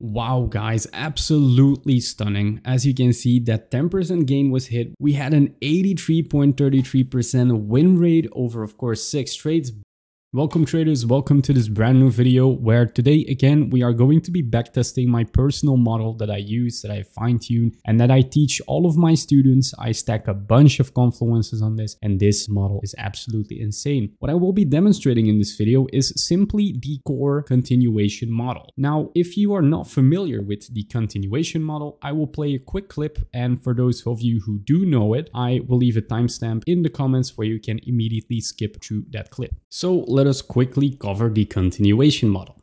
Wow guys, absolutely stunning. As you can see, that 10% gain was hit. We had an 83.33% win rate over, of course, 6 trades. Welcome traders, welcome to this brand new video where today again we are going to be backtesting my personal model that I use, that I fine-tune, and that I teach all of my students. I stack a bunch of confluences on this, and this model is absolutely insane. What I will be demonstrating in this video is simply the core continuation model. Now, if you are not familiar with the continuation model, I will play a quick clip, and for those of you who do know it, I will leave a timestamp in the comments where you can immediately skip through that clip. So let us quickly cover the continuation model.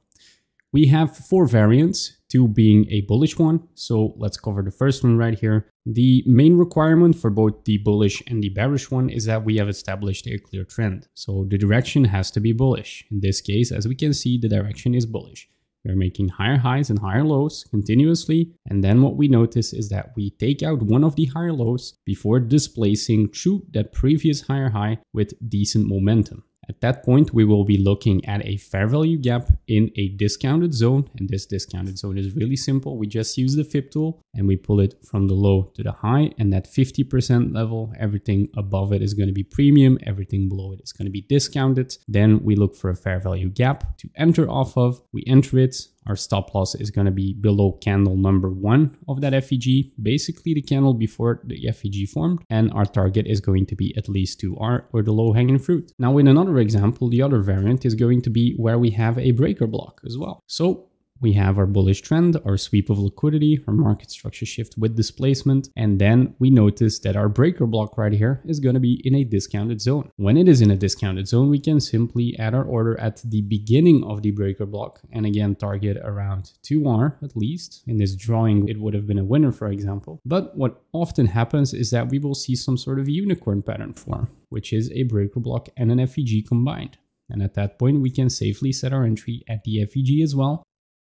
We have 4 variants, 2 being a bullish one. So let's cover the first one right here. The main requirement for both the bullish and the bearish one is that we have established a clear trend. So the direction has to be bullish. In this case, as we can see, the direction is bullish. We're making higher highs and higher lows continuously. And then what we notice is that we take out one of the higher lows before displacing through that previous higher high with decent momentum. At that point, we will be looking at a fair value gap in a discounted zone. And this discounted zone is really simple. We just use the Fib tool and we pull it from the low to the high. And that 50% level, everything above it is going to be premium. Everything below it is going to be discounted. Then we look for a fair value gap to enter off of. We enter it. Our stop loss is going to be below candle number 1 of that FEG, basically the candle before the FEG formed. And our target is going to be at least 2R, or the low hanging fruit. Now in another example, the other variant is going to be where we have a breaker block as well. So we have our bullish trend, our sweep of liquidity, our market structure shift with displacement, and then we notice that our breaker block right here is going to be in a discounted zone. When it is in a discounted zone, we can simply add our order at the beginning of the breaker block and again target around 2R at least. In this drawing, it would have been a winner, for example. But what often happens is that we will see some sort of unicorn pattern form, which is a breaker block and an FEG combined. And at that point, we can safely set our entry at the FEG as well.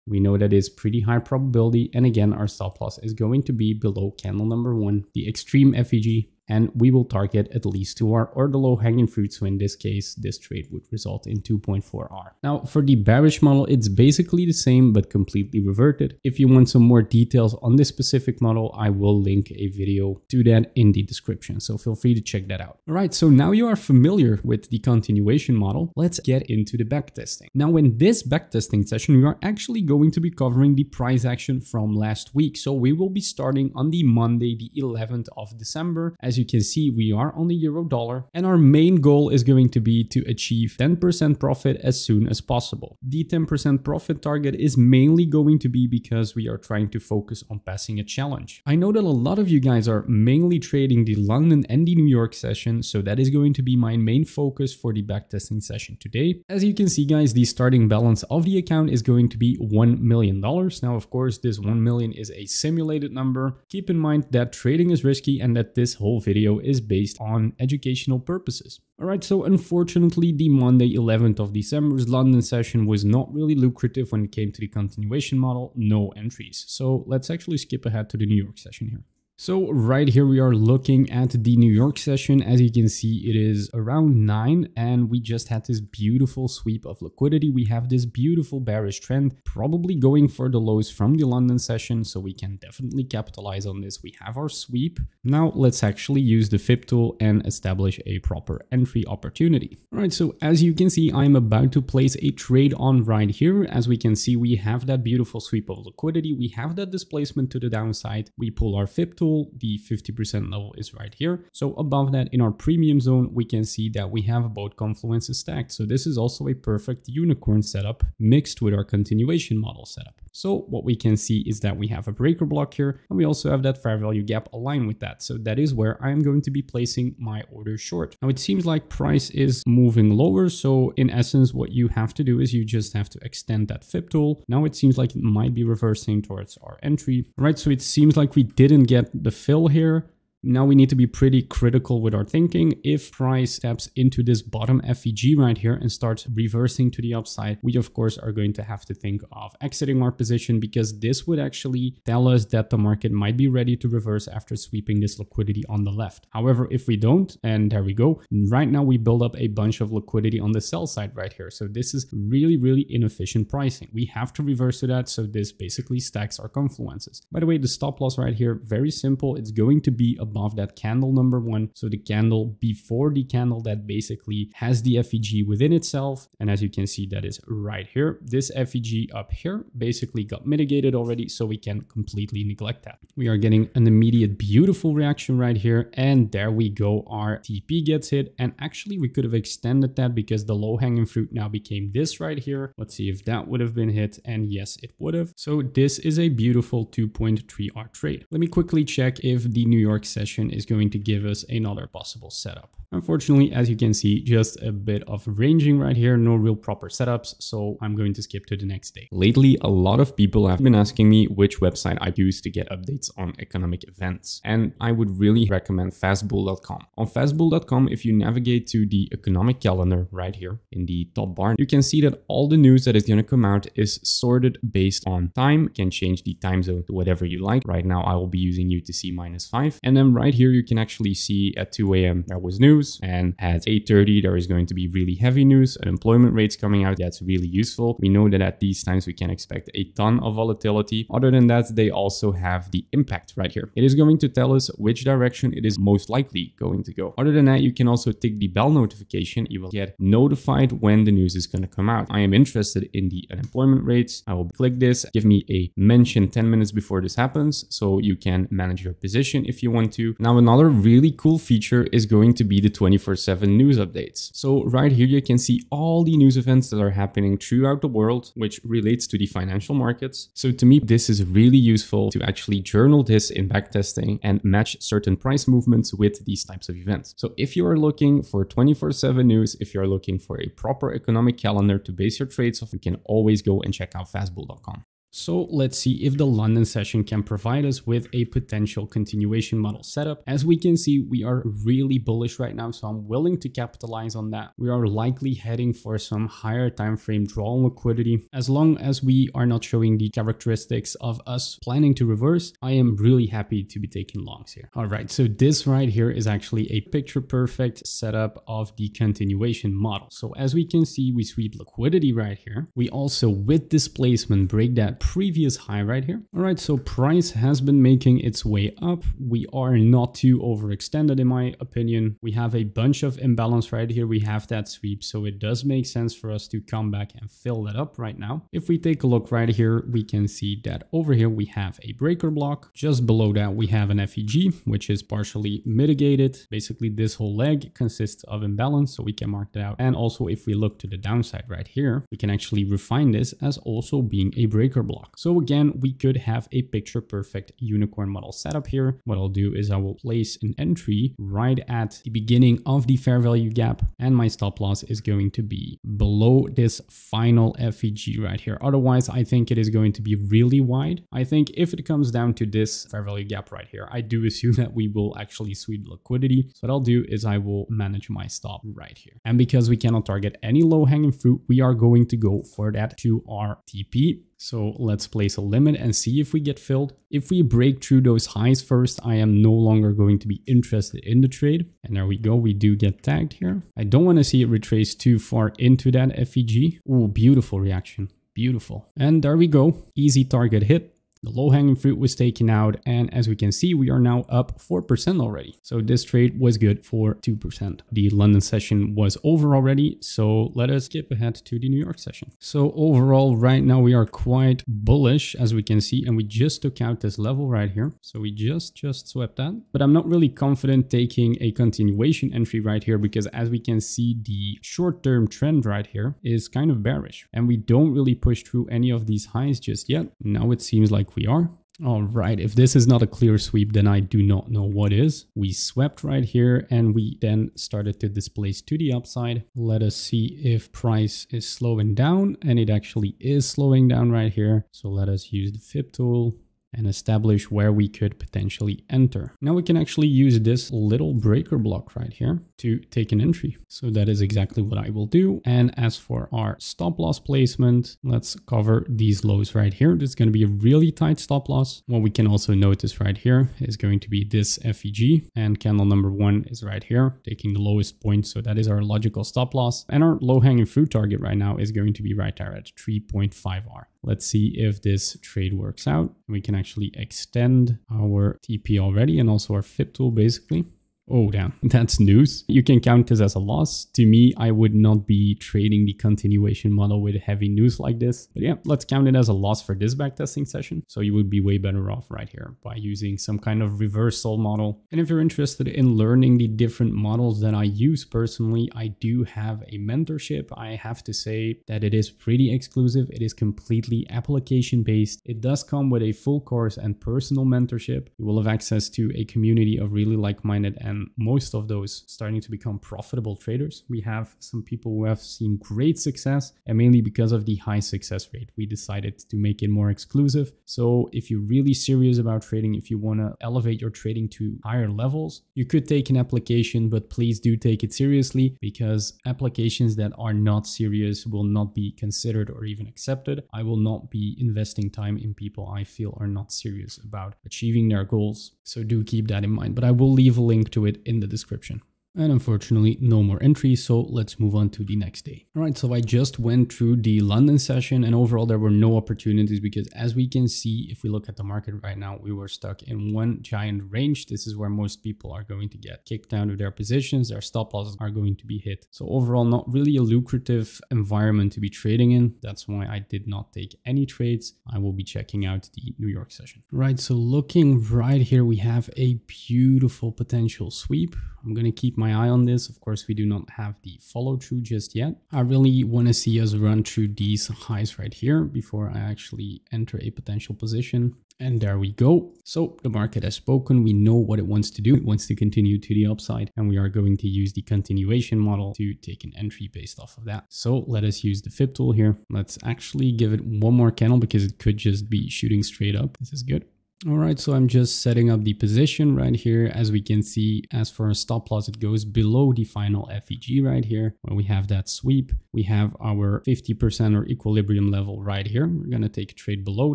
We know that is pretty high probability. And again, our stop loss is going to be below candle number 1, the extreme FEG. And we will target at least 2R or the low hanging fruit. So in this case, this trade would result in 2.4R. Now for the bearish model, it's basically the same, but completely reverted. If you want some more details on this specific model, I will link a video to that in the description. So feel free to check that out. All right, so now you are familiar with the continuation model. Let's get into the backtesting. Now in this backtesting session, we are actually going to be covering the price action from last week. So we will be starting on the Monday, the 11th of December. As you can see, we are on the euro dollar, and our main goal is going to be to achieve 10% profit as soon as possible. The 10% profit target is mainly going to be because we are trying to focus on passing a challenge. I know that a lot of you guys are mainly trading the London and the New York session, so that is going to be my main focus for the backtesting session today. As you can see, guys, the starting balance of the account is going to be $1 million. Now, of course, this 1 million is a simulated number. Keep in mind that trading is risky and that this whole video is based on educational purposes. Alright, so unfortunately, the Monday 11th of December's London session was not really lucrative when it came to the continuation model, no entries. So let's actually skip ahead to the New York session here. So right here we are looking at the New York session. As you can see, it is around 9 and we just had this beautiful sweep of liquidity. We have this beautiful bearish trend, probably going for the lows from the London session. So we can definitely capitalize on this. We have our sweep. Now let's actually use the Fib tool and establish a proper entry opportunity. All right, so as you can see, I'm about to place a trade on right here. As we can see, we have that beautiful sweep of liquidity. We have that displacement to the downside. We pull our Fib tool. The 50% level is right here. So above that, in our premium zone, we can see that we have both confluences stacked. So this is also a perfect unicorn setup mixed with our continuation model setup. So what we can see is that we have a breaker block here, and we also have that fair value gap aligned with that. So that is where I'm going to be placing my order short. Now it seems like price is moving lower. So in essence, what you have to do is you just have to extend that Fib tool. Now it seems like it might be reversing towards our entry. All right, so it seems like we didn't get the fill here. Now we need to be pretty critical with our thinking. If price steps into this bottom FEG right here and starts reversing to the upside, we of course are going to have to think of exiting our position, because this would actually tell us that the market might be ready to reverse after sweeping this liquidity on the left. However, if we don't, and there we go, right now we build up a bunch of liquidity on the sell side right here. So this is really inefficient pricing. We have to reverse to that. So this basically stacks our confluences. By the way, the stop loss right here, very simple. It's going to be above that candle number 1. So the candle before the candle that basically has the FEG within itself. And as you can see, that is right here. This FEG up here basically got mitigated already, so we can completely neglect that. We are getting an immediate beautiful reaction right here, and there we go, our TP gets hit. And actually we could have extended that because the low hanging fruit now became this right here. Let's see if that would have been hit, and yes, it would have. So this is a beautiful 2.3R trade. Let me quickly check if the New York session is going to give us another possible setup. Unfortunately, as you can see, just a bit of ranging right here, no real proper setups, so I'm going to skip to the next day. Lately, a lot of people have been asking me which website I use to get updates on economic events, and I would really recommend fastbull.com. On fastbull.com, if you navigate to the economic calendar right here in the top bar, you can see that all the news that is going to come out is sorted based on time. You can change the time zone to whatever you like. Right now, I will be using UTC-5. And then right here, you can actually see at 2 a.m. there was news, and at 8:30 there is going to be really heavy news, unemployment rates coming out. That's really useful. We know that at these times we can expect a ton of volatility. Other than that, they also have the impact right here. It is going to tell us which direction it is most likely going to go. Other than that, you can also tick the bell notification. You will get notified when the news is going to come out. I am interested in the unemployment rates. I will click this, give me a mention 10 minutes before this happens, so you can manage your position if you want to. Now, another really cool feature is going to be the 24/7 news updates. So right here, you can see all the news events that are happening throughout the world, which relates to the financial markets. So to me, this is really useful to actually journal this in backtesting and match certain price movements with these types of events. So if you are looking for 24/7 news, if you're looking for a proper economic calendar to base your trades off, you can always go and check out fastbull.com. So let's see if the London session can provide us with a potential continuation model setup. As we can see, we are really bullish right now, so I'm willing to capitalize on that. We are likely heading for some higher time frame draw on liquidity. As long as we are not showing the characteristics of us planning to reverse, I am really happy to be taking longs here. All right, so this right here is actually a picture perfect setup of the continuation model. So as we can see, we sweep liquidity right here. We also, with displacement, break that previous high right here. All right, so price has been making its way up. We are not too overextended in my opinion. We have a bunch of imbalance right here. We have that sweep, so it does make sense for us to come back and fill that up right now. If we take a look right here, we can see that over here we have a breaker block. Just below that we have an FEG, which is partially mitigated. Basically this whole leg consists of imbalance, so we can mark that out. And also if we look to the downside right here, we can actually refine this as also being a breaker block. So again, we could have a picture perfect unicorn model setup here. What I'll do is I will place an entry right at the beginning of the fair value gap, and my stop loss is going to be below this final FEG right here. Otherwise, I think it is going to be really wide. I think if it comes down to this fair value gap right here, I do assume that we will actually sweep liquidity. So what I'll do is I will manage my stop right here. And because we cannot target any low hanging fruit, we are going to go for that 2R TP. So let's place a limit and see if we get filled. If we break through those highs first, I am no longer going to be interested in the trade. And there we go. We do get tagged here. I don't want to see it retrace too far into that FEG. Ooh, beautiful reaction. Beautiful. And there we go. Easy target hit. The low-hanging fruit was taken out, and as we can see, we are now up 4% already. So this trade was good for 2%. The London session was over already, so let us skip ahead to the New York session. So overall, right now we are quite bullish, as we can see, and we just took out this level right here. So we just swept that. But I'm not really confident taking a continuation entry right here, because as we can see, the short-term trend right here is kind of bearish, and we don't really push through any of these highs just yet. Now it seems like we are. All right, if this is not a clear sweep, then I do not know what is. We swept right here and we then started to displace to the upside. Let us see if price is slowing down, and it actually is slowing down right here. So let us use the fib tool. and establish where we could potentially enter. Now we can actually use this little breaker block right here to take an entry. So that is exactly what I will do. And as for our stop loss placement, let's cover these lows right here. This is going to be a really tight stop loss. What we can also notice right here is going to be this FEG, and candle number 1 is right here, taking the lowest point. So that is our logical stop loss. And our low hanging fruit target right now is going to be right there at 3.5R. Let's see if this trade works out. We can actually extend our TP already and also our FIB tool basically. Oh, damn, that's news. You can count this as a loss. To me, I would not be trading the continuation model with heavy news like this. But yeah, let's count it as a loss for this backtesting session. So you would be way better off right here by using some kind of reversal model. And if you're interested in learning the different models that I use personally, I do have a mentorship. I have to say that it is pretty exclusive. It is completely application based. It does come with a full course and personal mentorship. You will have access to a community of really like-minded and most of those starting to become profitable traders. We have some people who have seen great success, and mainly because of the high success rate, we decided to make it more exclusive. So if you're really serious about trading, if you want to elevate your trading to higher levels, you could take an application, but please do take it seriously, because applications that are not serious will not be considered or even accepted. I will not be investing time in people I feel are not serious about achieving their goals. So do keep that in mind, but I will leave a link to it in the description. And unfortunately, no more entries, so let's move on to the next day. All right, so I just went through the London session, and overall there were no opportunities because, as we can see, if we look at the market right now, we were stuck in one giant range. This is where most people are going to get kicked out of their positions. Their stop losses are going to be hit. So overall, not really a lucrative environment to be trading in. That's why I did not take any trades. I will be checking out the New York session. Right, so looking right here, we have a beautiful potential sweep. I'm going to keep my eye on this. Of course, we do not have the follow through just yet. I really want to see us run through these highs right here before I actually enter a potential position. And there we go. So the market has spoken. We know what it wants to do. It wants to continue to the upside, and we are going to use the continuation model to take an entry based off of that. So let us use the FIB tool here. Let's actually give it one more candle because it could just be shooting straight up. This is good. All right, so I'm just setting up the position right here. As we can see, as for a stop loss, it goes below the final FEG right here. When we have that sweep, we have our 50% or equilibrium level right here. We're going to take a trade below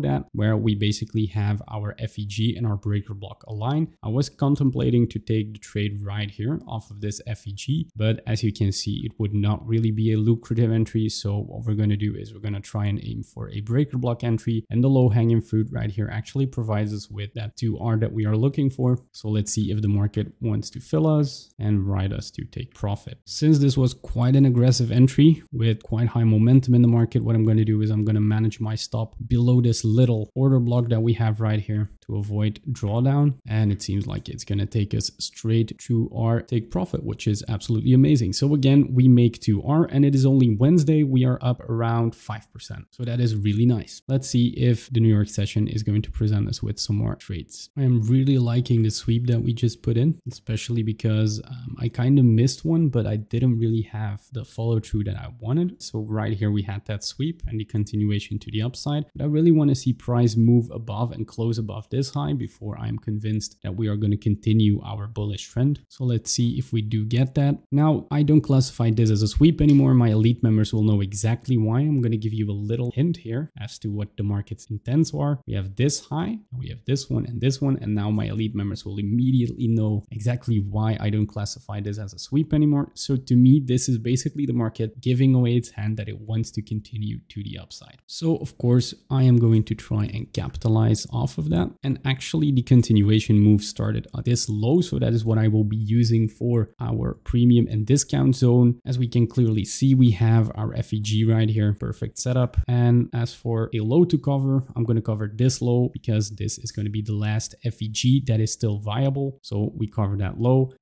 that, where we basically have our FEG and our breaker block aligned. I was contemplating to take the trade right here off of this FEG, but as you can see, it would not really be a lucrative entry. So what we're going to do is we're going to try and aim for a breaker block entry, and the low hanging fruit right here actually provides us with that 2R that we are looking for. So let's see if the market wants to fill us and ride us to take profit. Since this was quite an aggressive entry with quite high momentum in the market, what I'm going to do is I'm going to manage my stop below this little order block that we have right here to avoid drawdown. And it seems like it's going to take us straight to our take profit, which is absolutely amazing. So again, we make 2R, and it is only Wednesday. We are up around 5%. So that is really nice. Let's see if the New York session is going to present us with some more trades. I am really liking the sweep that we just put in, especially because I kind of missed one, but I didn't really have the follow through that I wanted. So right here, we had that sweep and the continuation to the upside, but I really want to see price move above and close above this high before I'm convinced that we are going to continue our bullish trend. So let's see if we do get that. Now, I don't classify this as a sweep anymore. My elite members will know exactly why. I'm going to give you a little hint here as to what the market's intents are. We have this high, and we have this one, and now my elite members will immediately know exactly why I don't classify this as a sweep anymore. So to me, this is basically the market giving away its hand that it wants to continue to the upside. So of course, I am going to try and capitalize off of that. And actually the continuation move started at this low. So that is what I will be using for our premium and discount zone. As we can clearly see, we have our FEG right here, perfect setup. And as for a low to cover, I'm going to cover this low because this is going to be the last FEG that is still viable. So we cover that low.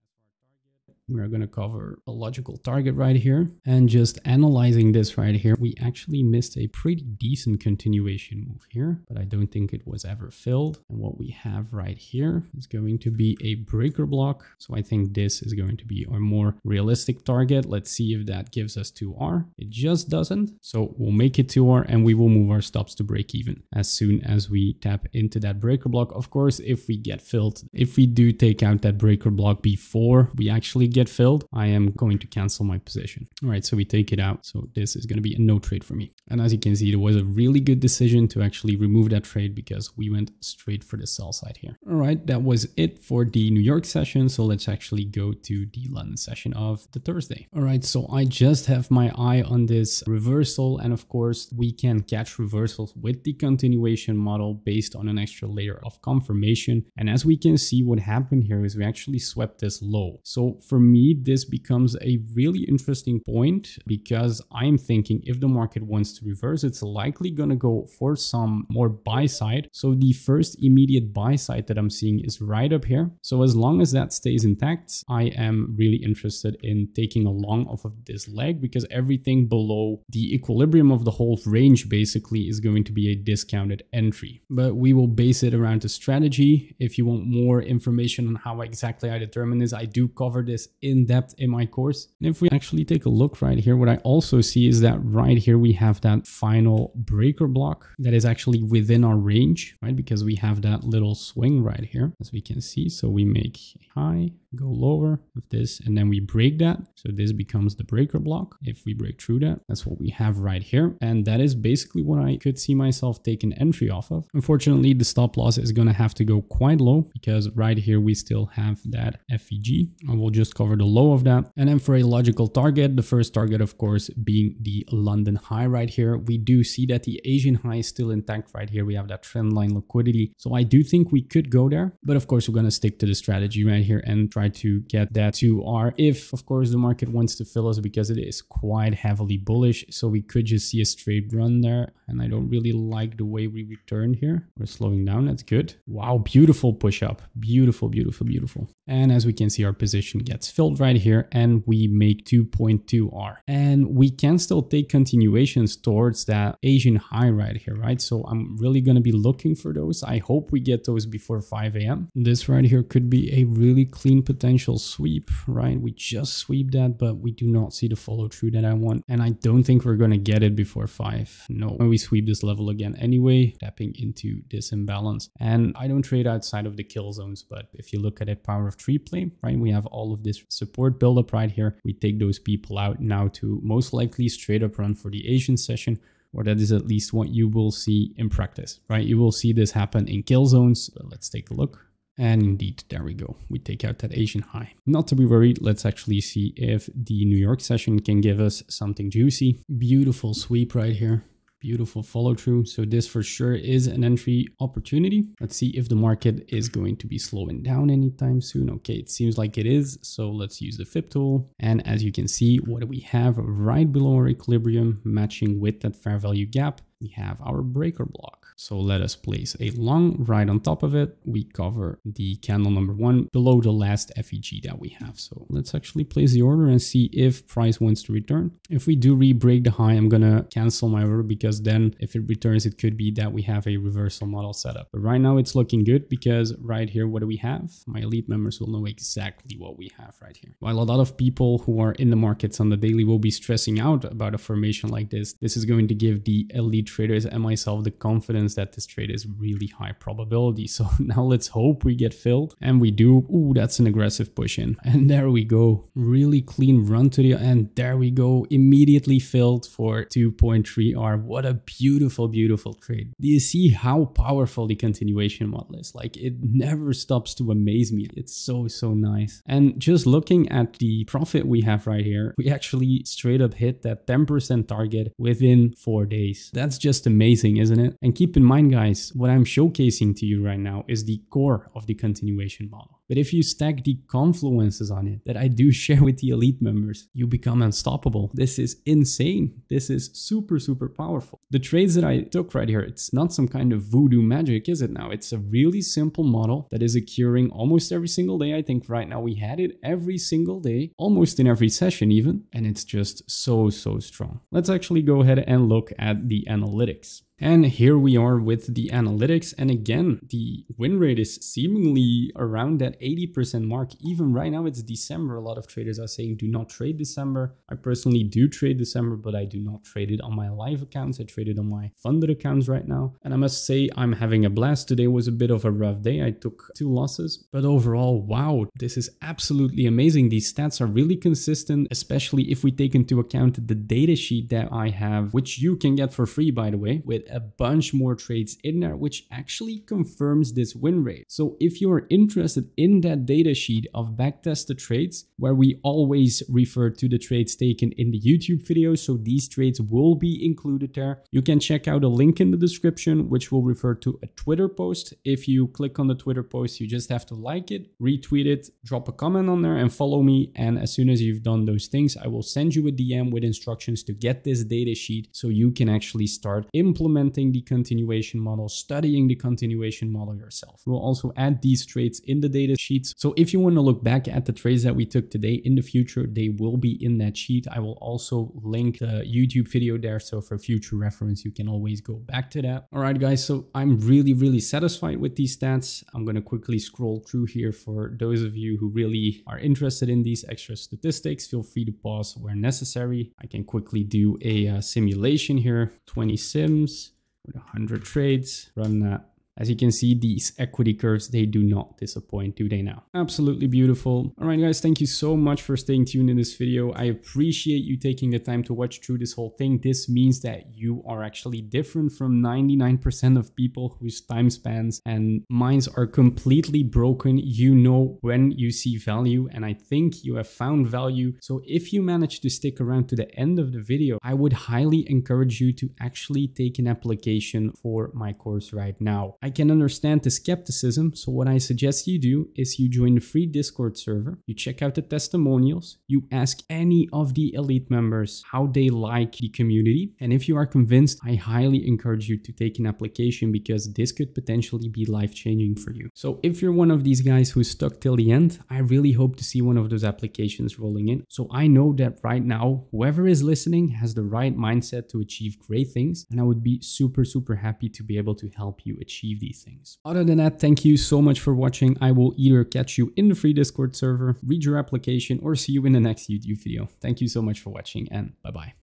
We're going to cover a logical target right here. And just analyzing this right here, we actually missed a pretty decent continuation move here, but I don't think it was ever filled. And what we have right here is going to be a breaker block. So I think this is going to be our more realistic target. Let's see if that gives us 2R. It just doesn't. So we'll make it 2R and we will move our stops to break even as soon as we tap into that breaker block. Of course, if we get filled, if we do take out that breaker block before we actually get filled, I am going to cancel my position. All right, so we take it out. So this is going to be a no trade for me. And as you can see, it was a really good decision to actually remove that trade because we went straight for the sell side here. All right, that was it for the New York session. So let's actually go to the London session of the Thursday. All right, so I just have my eye on this reversal. And of course, we can catch reversals with the continuation model based on an extra layer of confirmation. And as we can see, what happened here is we actually swept this low. So for me, this becomes a really interesting point because I'm thinking if the market wants to reverse, it's likely going to go for some more buy side. So the first immediate buy side that I'm seeing is right up here. So as long as that stays intact, I am really interested in taking a long off of this leg because everything below the equilibrium of the whole range basically is going to be a discounted entry. But we will base it around the strategy. If you want more information on how exactly I determine this, I do cover this in depth in my course. And if we actually take a look right here, what I also see is that right here we have that final breaker block that is actually within our range, right? Because we have that little swing right here, as we can see. So we make a high, go lower with this, and then we break that. So this becomes the breaker block. If we break through that, that's what we have right here. And that is basically what I could see myself taking entry off of. Unfortunately, the stop loss is going to have to go quite low because right here we still have that FEG. I will just cover the low of that. And then for a logical target, the first target, of course, being the London high right here. We do see that the Asian high is still intact right here. We have that trend line liquidity. So I do think we could go there, but of course, we're going to stick to the strategy right here and try to get that 2R if, of course, the market wants to fill us because it is quite heavily bullish. So we could just see a straight run there. And I don't really like the way we return here. We're slowing down. That's good. Wow. Beautiful push up. Beautiful, beautiful, beautiful. And as we can see, our position gets filled right here and we make 2.2R. And we can still take continuations towards that Asian high right here, right? So I'm really going to be looking for those. I hope we get those before 5 a.m. This right here could be a really clean potential sweep, right? We just sweep that, but we do not see the follow through that I want. And I don't think we're going to get it before 5. No, we sweep this level again anyway, tapping into this imbalance. And I don't trade outside of the kill zones, but if you look at it, power of 3 play, right? We have all of this support buildup right here. We take those people out now to most likely straight up run for the Asian session, or that is at least what you will see in practice, right? You will see this happen in kill zones. But let's take a look. And indeed, there we go. We take out that Asian high. Not to be worried. Let's actually see if the New York session can give us something juicy. Beautiful sweep right here. Beautiful follow through. So this for sure is an entry opportunity. Let's see if the market is going to be slowing down anytime soon. Okay, it seems like it is. So let's use the FIB tool. And as you can see, what do we have right below our equilibrium, matching with that fair value gap? We have our breaker block. So let us place a long right on top of it. We cover the candle number 1 below the last FEG that we have. So let's actually place the order and see if price wants to return. If we do re-break the high, I'm going to cancel my order because then if it returns, it could be that we have a reversal model set up. But right now it's looking good because right here, what do we have? My elite members will know exactly what we have right here. While a lot of people who are in the markets on the daily will be stressing out about a formation like this, this is going to give the elite traders and myself the confidence that this trade is really high probability. So now let's hope we get filled, and we do. Ooh, that's an aggressive push in, and there we go. Really clean run to the end. There we go. Immediately filled for 2.3R. What a beautiful, beautiful trade. Do you see how powerful the continuation model is? Like, it never stops to amaze me. It's so, so nice. And just looking at the profit we have right here, we actually straight up hit that 10% target within 4 days. That's just amazing, isn't it? And keep in mind, guys, what I'm showcasing to you right now is the core of the continuation model. But if you stack the confluences on it that I do share with the elite members, you become unstoppable. This is insane. This is super, super powerful. The trades that I took right here, it's not some kind of voodoo magic, is it now? It's a really simple model that is occurring almost every single day. I think right now we had it every single day, almost in every session even, and it's just so, so strong. Let's actually go ahead and look at the analytics. And here we are with the analytics. And again, the win rate is seemingly around that 80% mark. Even right now, it's December. A lot of traders are saying do not trade December. I personally do trade December, but I do not trade it on my live accounts. I trade it on my funded accounts right now. And I must say I'm having a blast. Today was a bit of a rough day. I took 2 losses, but overall, wow, this is absolutely amazing. These stats are really consistent, especially if we take into account the data sheet that I have, which you can get for free, by the way, with a bunch more trades in there, which actually confirms this win rate. So if you're interested in that data sheet of backtested trades, where we always refer to the trades taken in the YouTube videos, so these trades will be included there, you can check out a link in the description, which will refer to a Twitter post. If you click on the Twitter post, you just have to like it, retweet it, drop a comment on there and follow me. And as soon as you've done those things, I will send you a DM with instructions to get this data sheet so you can actually start implementing the continuation model, studying the continuation model yourself. We'll also add these trades in the data sheets. So if you want to look back at the trades that we took today in the future, they will be in that sheet. I will also link the YouTube video there. So for future reference, you can always go back to that. All right, guys. So I'm really, really satisfied with these stats. I'm going to quickly scroll through here for those of you who really are interested in these extra statistics. Feel free to pause where necessary. I can quickly do a simulation here, 20 sims. With 100 trades, run that. As you can see, these equity curves, they do not disappoint, do they now? Absolutely beautiful. All right, guys, thank you so much for staying tuned in this video. I appreciate you taking the time to watch through this whole thing. This means that you are actually different from 99% of people whose time spans and minds are completely broken. You know when you see value, and I think you have found value. So if you manage to stick around to the end of the video, I would highly encourage you to actually take an application for my course right now. I can understand the skepticism, so what I suggest you do is you join the free Discord server, you check out the testimonials, you ask any of the elite members how they like the community, and if you are convinced, I highly encourage you to take an application because this could potentially be life-changing for you. So if you're one of these guys who's stuck till the end, I really hope to see one of those applications rolling in. So I know that right now, whoever is listening has the right mindset to achieve great things, and I would be super, super happy to be able to help you achieve these things. Other than that, thank you so much for watching. I will either catch you in the free Discord server, read your application, or see you in the next YouTube video. Thank you so much for watching, and bye-bye.